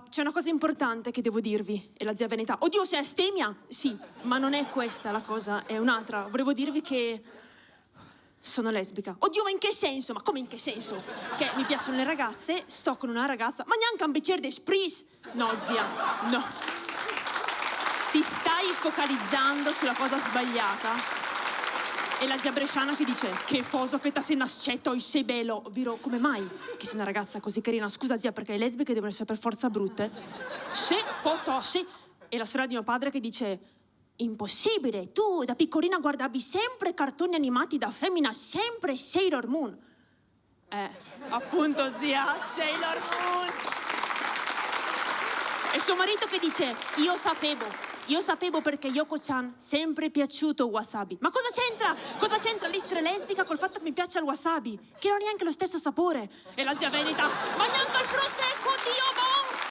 c'è una cosa importante che devo dirvi. E la zia Veneta, oddio, sei astemia? Sì, ma non è questa la cosa, è un'altra. Volevo dirvi che sono lesbica. Oddio, ma in che senso? Ma come in che senso? Che mi piacciono le ragazze, sto con una ragazza, ma neanche un bicchiere di spritz. No, zia, no. Ti stai focalizzando sulla cosa sbagliata. E la zia bresciana che dice, che foso che ta sei nascetto e sei bello. Ovvero, come mai che sei una ragazza così carina? Scusa zia, perché le lesbiche devono essere per forza brutte? Se potossi. E la sorella di mio padre che dice, impossibile, tu da piccolina guardavi sempre cartoni animati da femmina, sempre Sailor Moon. Appunto zia, Sailor Moon. E suo marito che dice, io sapevo perché Yoko-chan sempre è piaciuto il wasabi. Ma cosa c'entra? Cosa c'entra l'essere lesbica col fatto che mi piaccia il wasabi? Che non è neanche lo stesso sapore. E la zia Veneta, ma neanche il prosecco, Dio,